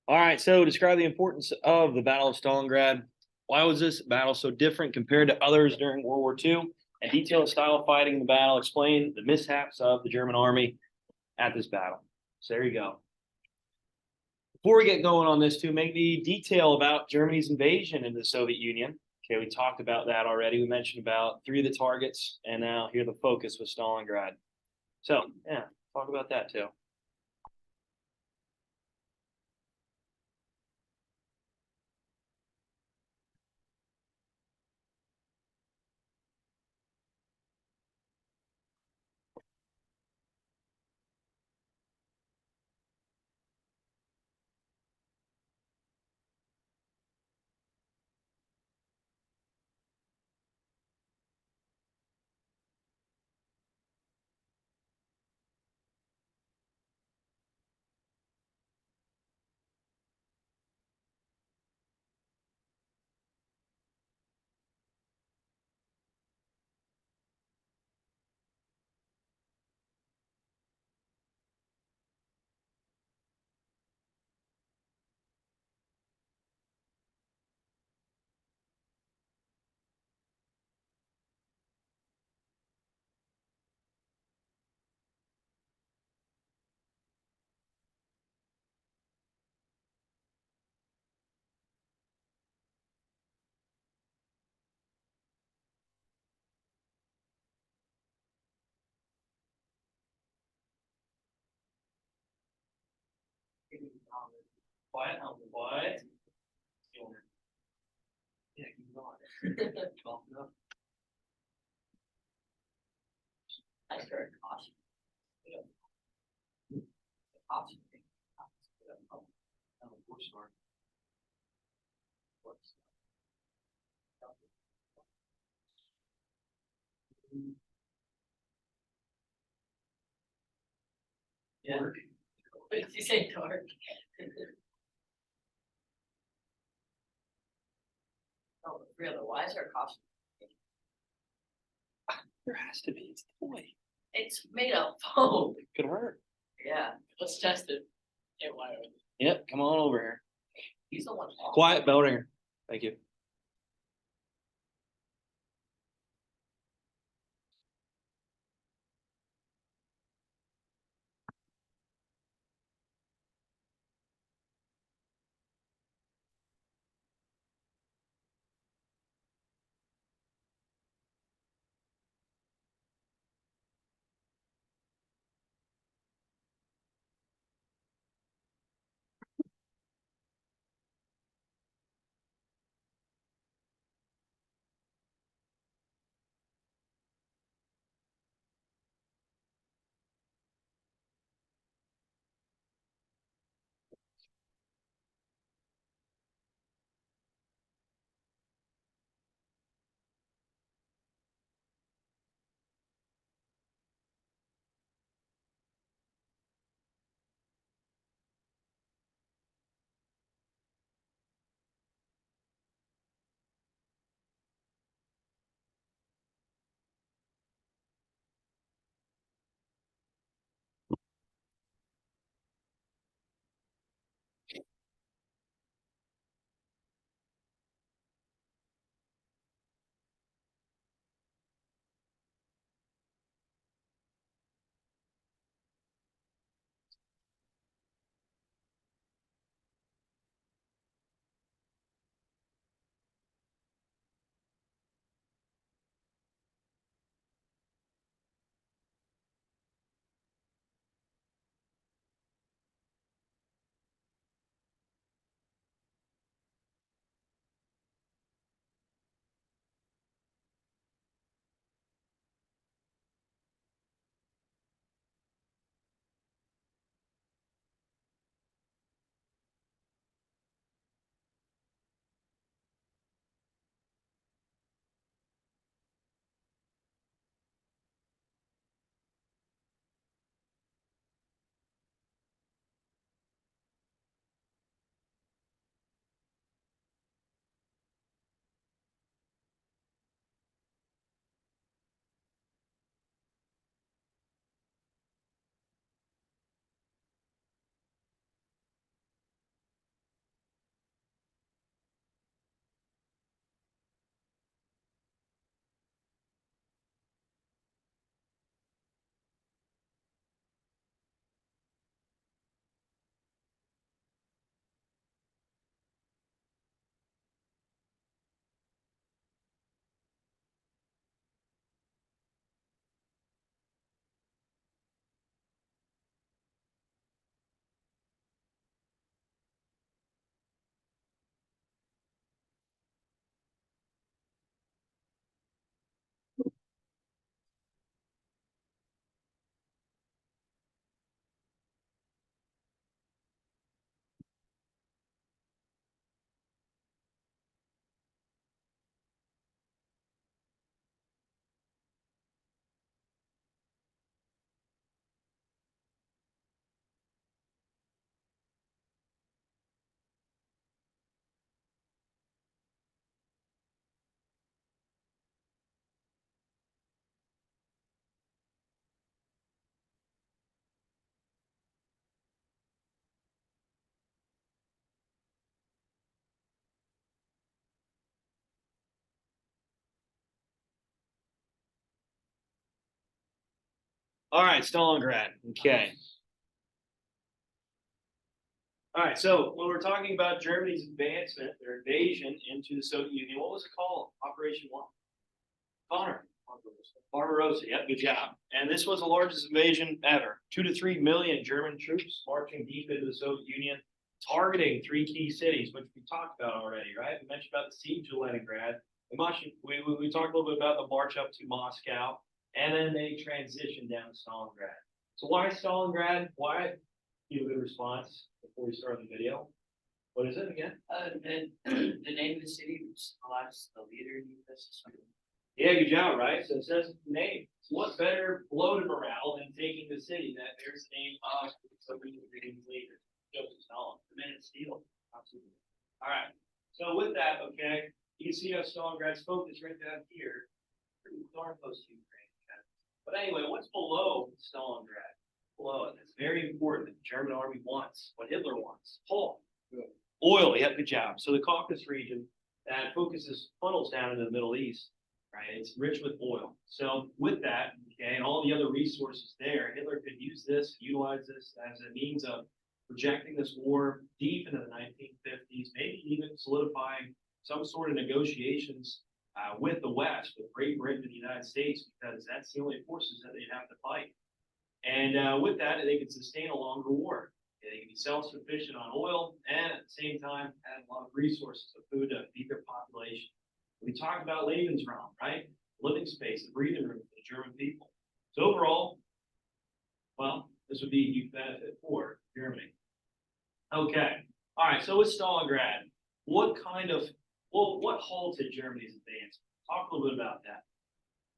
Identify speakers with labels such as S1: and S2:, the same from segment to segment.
S1: All right, so describe the importance of the Battle of Stalingrad. Why was this battle so different compared to others during World War II? And detail the style of fighting in the battle. Explain the mishaps of the German army at this battle. So there you go. Before we get going on this, too, make me detail about Germany's invasion into the Soviet Union. Okay, we talked about that already. We mentioned about three of the targets, and now here the focus was Stalingrad. So, yeah, talk about that too. Quiet, quiet. Yeah, keep going.
S2: I started caution. Caution. Yeah. What did you say, dark? Oh, really? Why is there caution?
S1: There has to be. It's the toy.
S2: It's made of foam.
S1: It could hurt.
S2: Yeah. Let's test it. Yeah, why?
S1: Yep, come on over here.
S2: He's the one.
S1: Quiet, bell ringer. Thank you. All right, Stalingrad. Okay. All right, so when we're talking about Germany's advancement, their invasion into the Soviet Union, what was it called? Operation what? Connor. Barbarossa. Yep, good job. And this was the largest invasion ever. 2 to 3 million German troops marching deep into the Soviet Union, targeting 3 key cities, which we talked about already, right? We mentioned about the siege of Leningrad. We talked a little bit about the march up to Moscow, and then they transitioned down to Stalingrad. So why Stalingrad? Why? Give a good response before we start the video. What is it again?
S2: And the name of the city was the leader.
S1: Yeah, good job, right? So it says the name. So what better blow to morale than taking the city that bears the name of Soviet Union's leader, Joseph Stalin, the man of steel. Absolutely. All right. So with that, okay, you can see how Stalingrad's focus right down here. Pretty darn close to Ukraine. Okay? But anyway, what's below Stalingrad? Below it. It's very important that the German army wants what Hitler wants. Coal. Oil. Yep, good job. So the Caucasus region that focuses funnels down into the Middle East. Right, it's rich with oil. So with that, okay, and all the other resources there, Hitler could use this, utilize this as a means of projecting this war deep into the 1950s, maybe even solidifying some sort of negotiations with the West, with Great Britain and the United States, because that's the only forces that they'd have to fight. And with that, they could sustain a longer war. They could be self-sufficient on oil and at the same time have a lot of resources of food to feed their population. We talked about Lebensraum, right? Living space, the breathing room for the German people. So overall, well, this would be a huge benefit for Germany. Okay. All right. So with Stalingrad, what halted Germany's advance? Talk a little bit about that.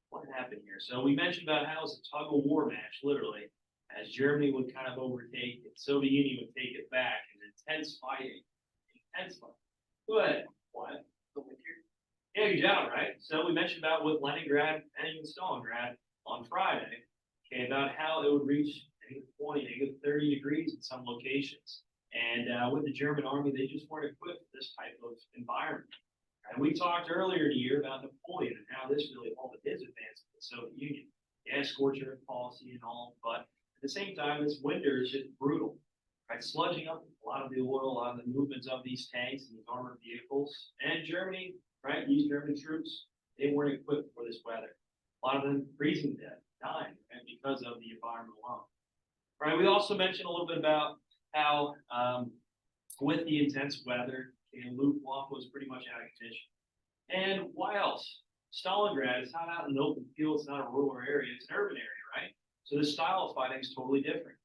S1: What happened here? So we mentioned about how it was a tug of war match, literally, as Germany would kind of overtake it, Soviet Union would take it back, and intense fighting. Intense fighting. Go ahead. What? Yeah, good job, right? So we mentioned about with Leningrad and even Stalingrad on Friday, okay, about how it would reach -20, -30 degrees in some locations. And with the German army, they just weren't equipped for this type of environment. And we talked earlier in the year about Napoleon and how this really halted his advance in the Soviet Union. Yeah, scorched earth policy and all, but at the same time, this winter is just brutal. Right, sludging up a lot of the oil, a lot of the movements of these tanks and these armored vehicles. And Germany, right, these German troops, they weren't equipped for this weather. A lot of them freezing to death, dying, right, because of the environment alone. Right, we also mentioned a little bit about how with the intense weather, Luftwaffe was pretty much out of condition. And why else? Stalingrad is not out in an open field, it's not a rural area, it's an urban area, right? So the style of fighting is totally different.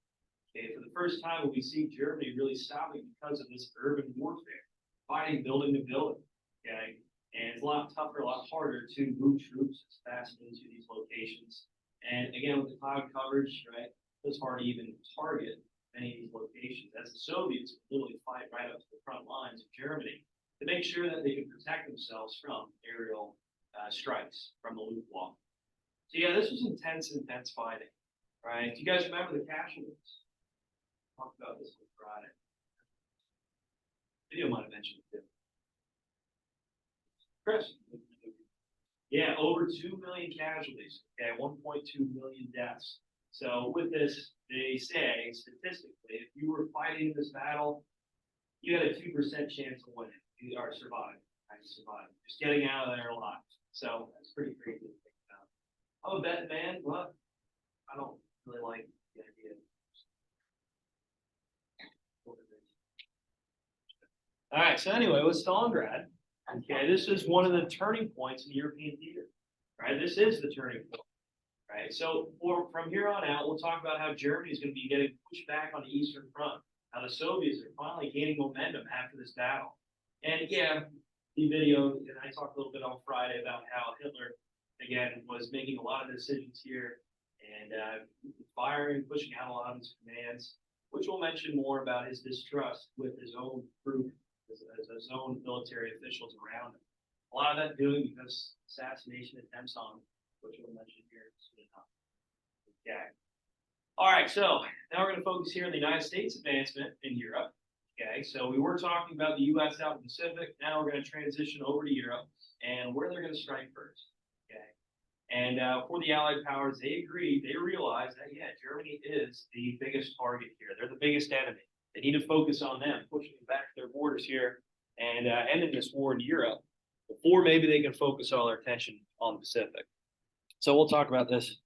S1: Okay, for the first time, we see Germany really stopping because of this urban warfare, fighting building to building. Okay, and it's a lot tougher, a lot harder to move troops as fast into these locations. And again, with the cloud coverage, right, it's hard to even target many of these locations, as the Soviets would literally fight right up to the front lines of Germany to make sure that they could protect themselves from aerial strikes from the Luftwaffe. So yeah, this was intense fighting. Right? Do you guys remember the casualties? Talked about this on Friday. Video might have mentioned it too. Chris. Yeah, over 2 million casualties. Okay, 1.2 million deaths. So with this, they say statistically, if you were fighting this battle, you had a 2% chance of winning or surviving. I survived. Just getting out of there alive. So that's pretty crazy to think about. I'm a betting man, but I don't really like the idea. All right, so anyway, with Stalingrad, okay, this is one of the turning points in the European theater, right? This is the turning point, right? So from here on out, we'll talk about how Germany is going to be getting pushed back on the Eastern Front, how the Soviets are finally gaining momentum after this battle. And yeah, the video, and I talked a little bit on Friday about how Hitler, again, was making a lot of decisions here and firing, pushing out a lot of his commands, which we'll mention more about his distrust with his own group, as his own military officials around him. A lot of that doing because assassination attempts on him, which we'll mention here soon enough. Okay. All right, so now we're going to focus here on the United States advancement in Europe. Okay, so we were talking about the U.S. out in the Pacific. Now we're going to transition over to Europe and where they're going to strike first. Okay, And for the Allied powers, they agreed, they realized that, yeah, Germany is the biggest target here. They're the biggest enemy. They need to focus on them, pushing them back to their borders here and ending this war in Europe before maybe they can focus all their attention on the Pacific. So we'll talk about this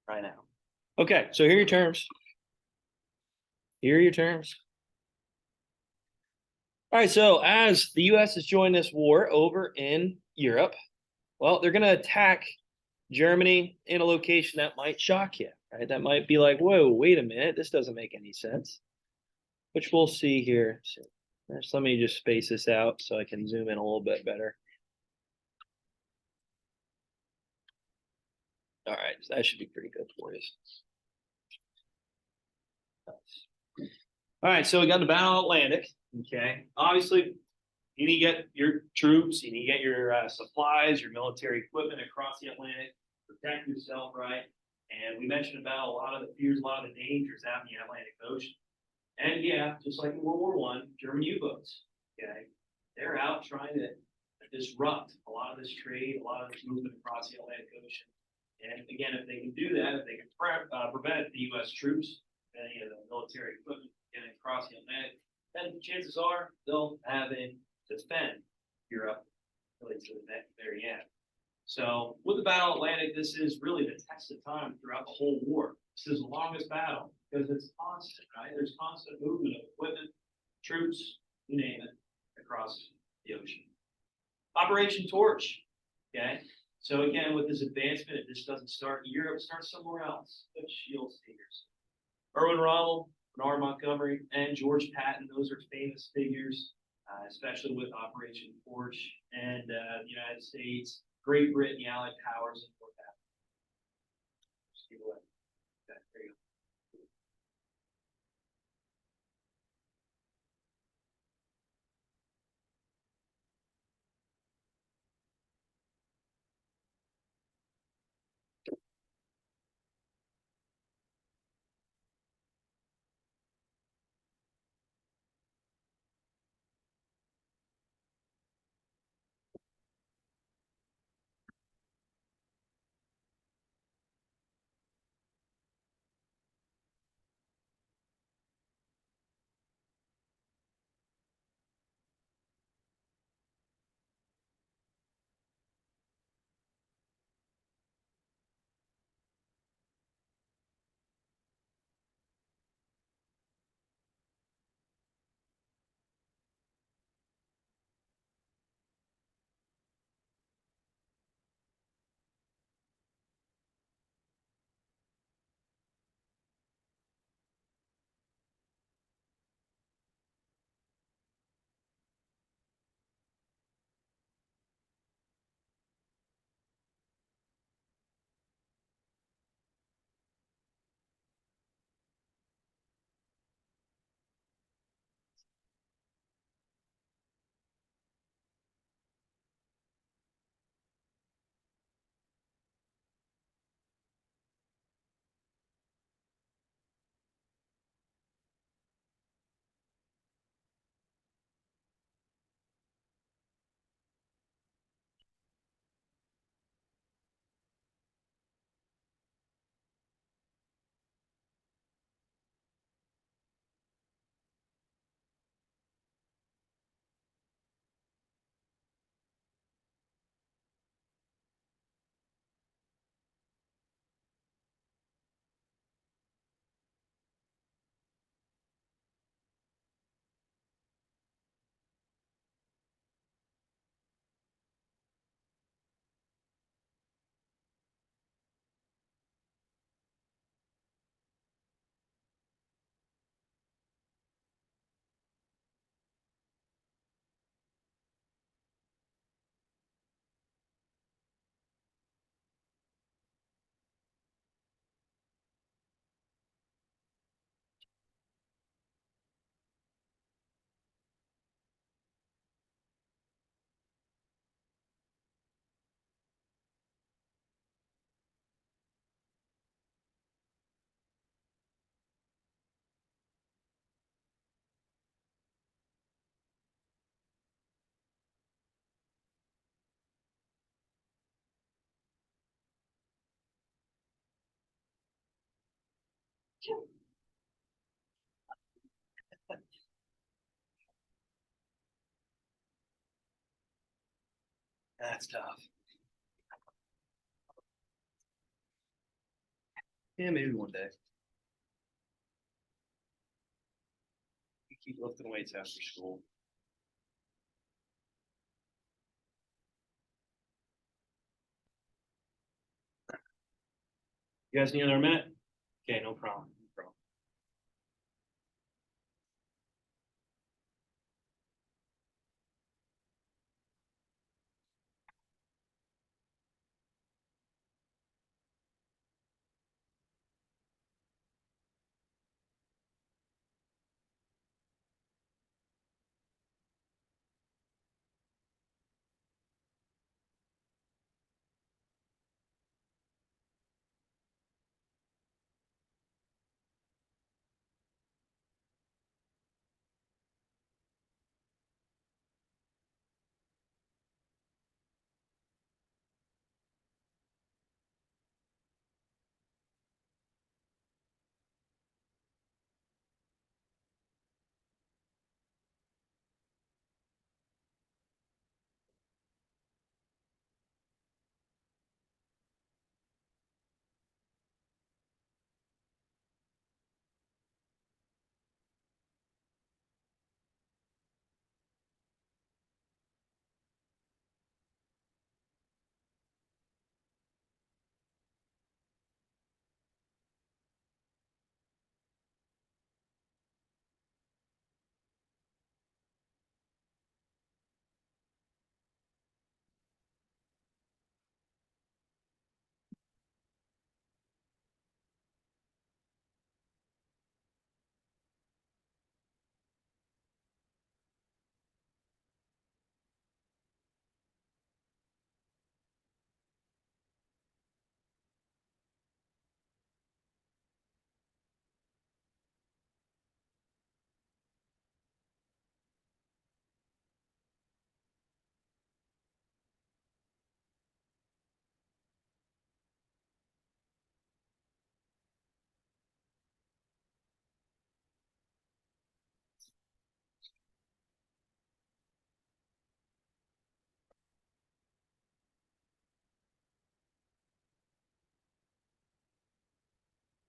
S1: right now. Okay, so here are your terms. Here are your terms. All right, so as the US has joined this war over in Europe, well, they're going to attack Germany in a location that might shock you, right? That might be like, whoa, wait a minute, this doesn't make any sense, which we'll see here. So, let me just space this out so I can zoom in a little bit better. All right, so that should be pretty good for you. All right, so we got the Battle of Atlantic. Okay, obviously, you need to get your troops, you need to get your supplies, your military equipment across the Atlantic, protect yourself, right? And we mentioned about a lot of the fears, a lot of the dangers out in the Atlantic Ocean. And yeah, just like in World War I, German U-boats, okay, they're out trying to disrupt a lot of this trade, a lot of this movement across the Atlantic Ocean. And again, if they can do that, if they can prevent the U.S. troops, any of the military equipment getting across the Atlantic, then chances are they'll have it defend Europe really to the very end. So with the Battle of Atlantic, this is really the test of time throughout the whole war. This is the longest battle because it's constant, right? There's constant movement of equipment, troops, you name it, across the ocean. Operation Torch, okay? So again, with this advancement, it just doesn't start in Europe, it starts somewhere else, which you'll see here soon. Erwin Rommel, Bernard Montgomery, and George Patton, those are famous figures, especially with Operation Torch and the United States, Great Britain, the Allied powers, and what happened. Okay, there you go. That's tough. Yeah, maybe one day. You keep lifting weights after school. You guys need another minute? Okay, no problem. No problem.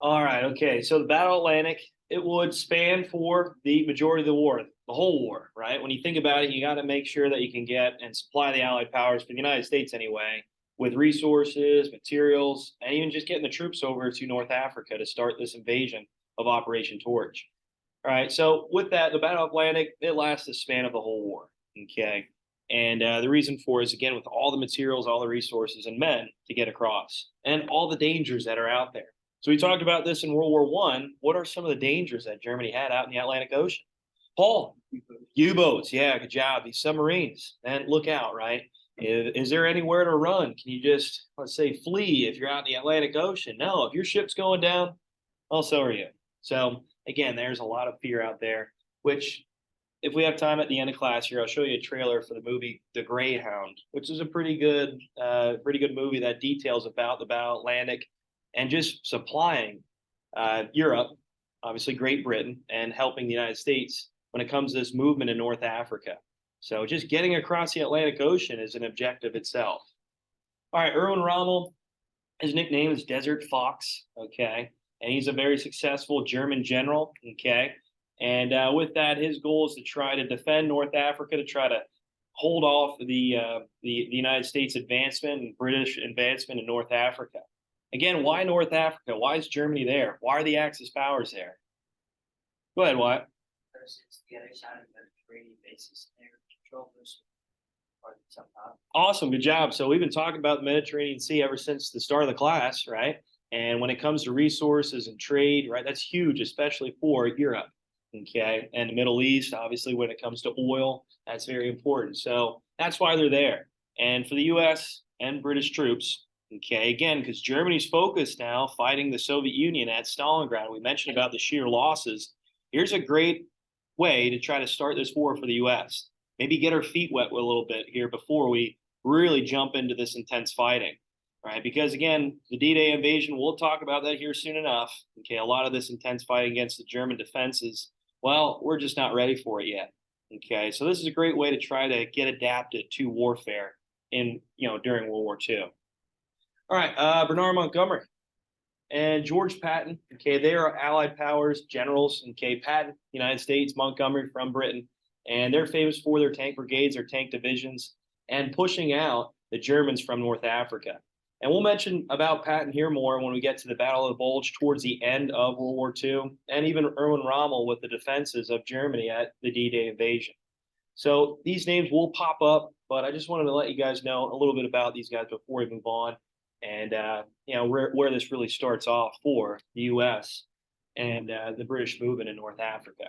S1: All right, okay. So the Battle of Atlantic, it would span for the majority of the war, the whole war, right? When you think about it, you got to make sure that you can get and supply the Allied powers, for the United States anyway, with resources, materials, and even just getting the troops over to North Africa to start this invasion of Operation Torch. All right, so with that, the Battle of Atlantic, it lasts the span of the whole war, okay? And the reason for is, again, with all the materials, all the resources, and men to get across, and all the dangers that are out there. So we talked about this in World War One. What are some of the dangers that Germany had out in the Atlantic Ocean? Paul, U-boats. Yeah, good job. These submarines. And look out, right? Is there anywhere to run? Can you just, let's say, flee if you're out in the Atlantic Ocean? No, if your ship's going down, well, so are you. So again, there's a lot of fear out there, which if we have time at the end of class here, I'll show you a trailer for the movie The Greyhound, which is a pretty good movie that details about the Battle Atlantic and just supplying Europe, obviously Great Britain, and helping the United States when it comes to this movement in North Africa. So just getting across the Atlantic Ocean is an objective itself. All right, Erwin Rommel, his nickname is Desert Fox, okay? And he's a very successful German general, okay? And with that, his goal is to try to defend North Africa, to try to hold off the United States advancement and British advancement in North Africa. Again, why North Africa? Why is Germany there? Why are the Axis powers there? Go ahead, Wyatt.
S2: Because it's the other side of the Mediterranean basis, and they control those parts somehow.
S1: Awesome, good job. So we've been talking about the Mediterranean Sea ever since the start of the class, right? And when it comes to resources and trade, right, that's huge, especially for Europe, okay? And the Middle East, obviously, when it comes to oil, that's very important. So that's why they're there. And for the US and British troops, okay, again, because Germany's focused now fighting the Soviet Union at Stalingrad. We mentioned about the sheer losses. Here's a great way to try to start this war for the US. Maybe get our feet wet a little bit here before we really jump into this intense fighting. right? Because again, the D-Day invasion, we'll talk about that here soon enough. Okay, a lot of this intense fighting against the German defenses, well, we're just not ready for it yet. Okay, so this is a great way to try to get adapted to warfare in, during World War II. All right, Bernard Montgomery and George Patton. Okay, they are Allied powers generals. Okay, Patton, United States, Montgomery from Britain, and they're famous for their tank brigades, their tank divisions, and pushing out the Germans from North Africa. And we'll mention about Patton here more when we get to the Battle of the Bulge towards the end of World War II, and even Erwin Rommel with the defenses of Germany at the D-Day invasion. So these names will pop up, but I just wanted to let you guys know a little bit about these guys before we move on, and where this really starts off for the U.S. and the British movement in North Africa.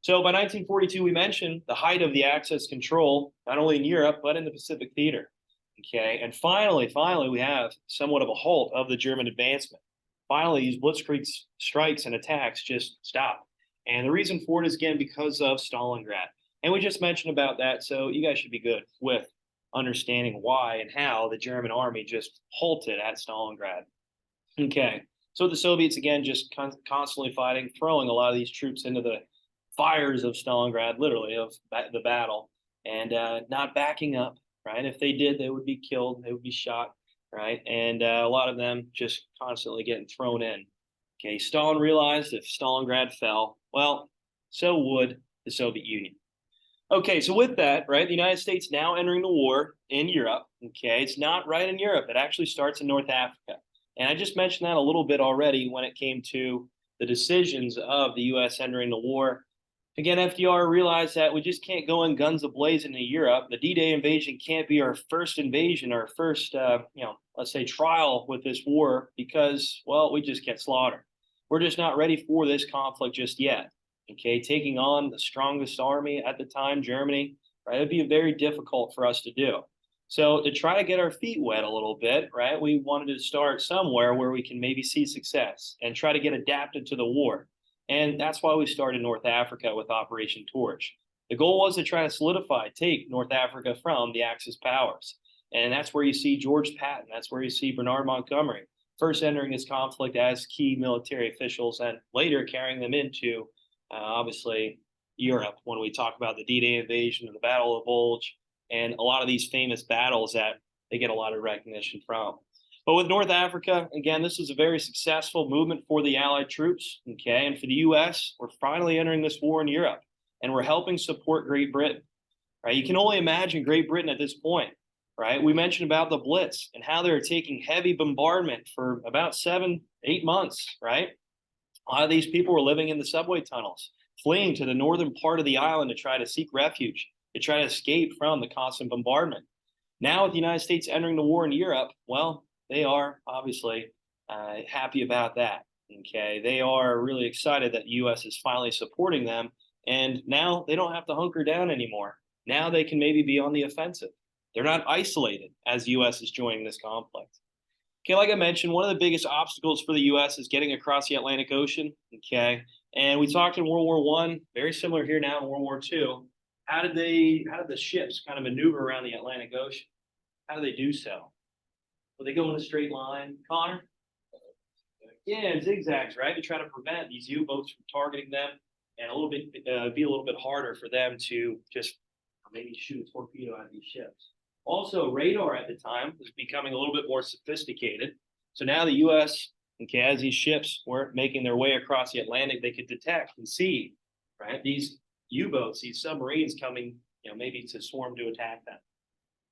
S1: So by 1942, we mentioned the height of the Axis control, not only in Europe but in the Pacific theater. Okay, and finally, we have somewhat of a halt of the German advancement. Finally, these blitzkrieg strikes and attacks just stop, and the reason for it is again because of Stalingrad. And we just mentioned about that, so you guys should be good with understanding why and how the German army just halted at Stalingrad. Okay, so the Soviets again just constantly fighting, throwing a lot of these troops into the fires of Stalingrad, literally of the battle, and not backing up. Right, if they did, they would be killed, they would be shot. Right, and a lot of them just constantly getting thrown in. Okay, Stalin realized if Stalingrad fell, well, so would the Soviet Union. Okay, so with that, right, the United States now entering the war in Europe. Okay, it's not right in Europe. It actually starts in North Africa. And I just mentioned that a little bit already when it came to the decisions of the U.S. entering the war. Again, FDR realized that we just can't go in guns a-blazing into Europe. The D-Day invasion can't be our first invasion, our first, let's say trial with this war because, well, we just get slaughtered. We're just not ready for this conflict just yet. Okay, taking on the strongest army at the time, Germany, right? It'd be very difficult for us to do. So to try to get our feet wet a little bit, right? We wanted to start somewhere where we can maybe see success and try to get adapted to the war. And that's why we started North Africa with Operation Torch. The goal was to try to take North Africa from the Axis powers. And that's where you see George Patton. That's where you see Bernard Montgomery first entering this conflict as key military officials and later carrying them into obviously Europe when we talk about the D-Day invasion and the Battle of the Bulge and a lot of these famous battles that they get a lot of recognition from. But with North Africa, again, this was a very successful movement for the Allied troops, okay? And for the U.S., we're finally entering this war in Europe, and we're helping support Great Britain, right? You can only imagine Great Britain at this point, right? We mentioned about the Blitz and how they're taking heavy bombardment for about 7-8 months, right? A lot of these people were living in the subway tunnels, fleeing to the northern part of the island to try to seek refuge, to try to escape from the constant bombardment. Now, with the United States entering the war in Europe, well, they are obviously happy about that. Okay, they are really excited that the U.S. is finally supporting them, and now they don't have to hunker down anymore. Now they can maybe be on the offensive. They're not isolated as the U.S. is joining this conflict. Okay, like I mentioned, one of the biggest obstacles for the U.S. is getting across the Atlantic Ocean. Okay, and we talked in World War I, very similar here now in World War II. How did the ships kind of maneuver around the Atlantic Ocean? How do they do so? Well, they go in a straight line. Connor? Yeah, zigzags, right? To try to prevent these U-boats from targeting them, and be a little bit harder for them to just maybe shoot a torpedo out of these ships. Also, radar at the time was becoming a little bit more sophisticated. So now the U.S., okay, as these ships were making their way across the Atlantic, they could detect and see, right, these U-boats, these submarines coming, maybe to swarm to attack them.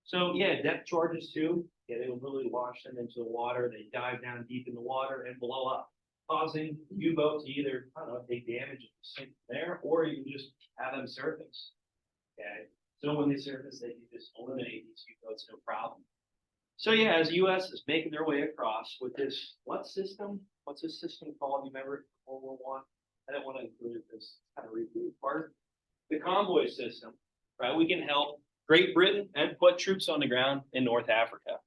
S1: So yeah, depth charges too. Yeah, they will really launch them into the water. They dive down deep in the water and blow up, causing the U-boat to either, I don't know, take damage and sink there, or you can just have them surface. Okay. So when they surface, they can just eliminate these U-boats, no problem. So yeah, as the U.S. is making their way across with this, what's this system called? You remember World War I? I didn't want to include this kind of repeat part. The convoy system, right? We can help Great Britain and put troops on the ground in North Africa.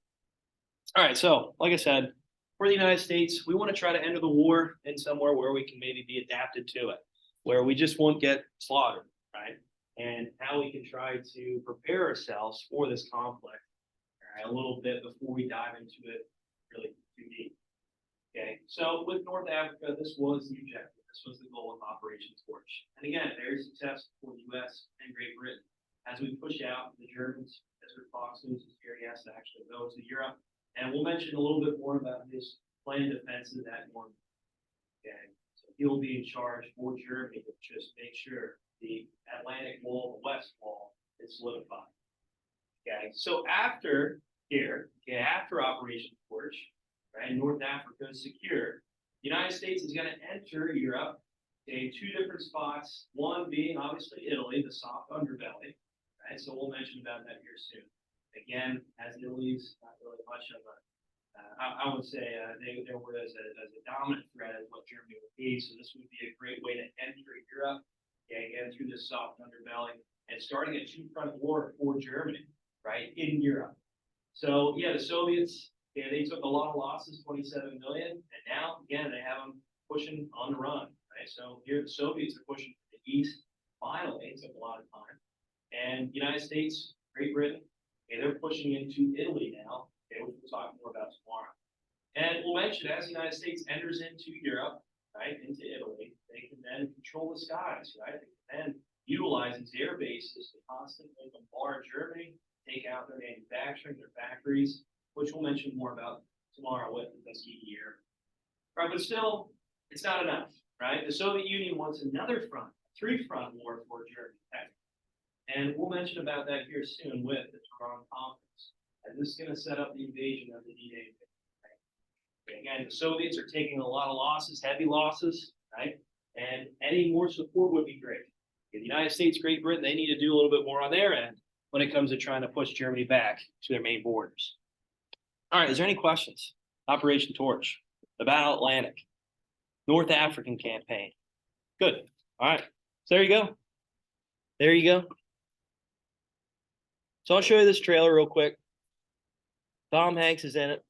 S1: All right, so like I said, for the United States, we want to try to enter the war in somewhere where we can maybe be adapted to it, where we just won't get slaughtered, right? And how we can try to prepare ourselves for this conflict, all right, a little bit before we dive into it really too deep. Okay, so with North Africa, this was the objective. This was the goal of Operation Torch. And again, very successful for the U.S. and Great Britain. As we push out the Germans, Mr. Fox News is here, he has to actually go to Europe. And we'll mention a little bit more about his planned defenses at Normandy. Okay, so he'll be in charge for Germany to just make sure the Atlantic Wall, the West Wall, is solidified. Okay, so after here, okay, after Operation Torch, right, North Africa is secure. The United States is going to enter Europe in two different spots. One being obviously Italy, the soft underbelly, right? So we'll mention about that here soon. Again, as Italy's not really much of a, I would say they were as a dominant threat as what Germany would be. So this would be a great way to enter Europe, okay, again through this soft underbelly and starting a two-front war for Germany, right, in Europe. So yeah, the Soviets. Yeah, they took a lot of losses, 27 million, and now again they have them pushing on the run, right? So here the Soviets are pushing to the east. Finally, it took a lot of time, and the United States, Great Britain, okay, they're pushing into Italy now, okay, which we'll talk more about tomorrow. And we'll mention as the United States enters into Europe, right, into Italy, they can then control the skies, right? They can then utilize these air bases to constantly bombard Germany, take out their manufacturing, their factories, which we'll mention more about tomorrow with the Tuskegee Air. Right, but still, it's not enough, right? The Soviet Union wants another front, three-front war for Germany. And we'll mention about that here soon with the Tehran Conference. And this is going to set up the invasion of the D-Day. Right? Again, the Soviets are taking a lot of losses, heavy losses, right? And any more support would be great. The United States, Great Britain, they need to do a little bit more on their end when it comes to trying to push Germany back to their main borders. All right, is there any questions? Operation Torch, the Battle Atlantic, North African campaign. Good. All right. So there you go. There you go. So I'll show you this trailer real quick. Tom Hanks is in it.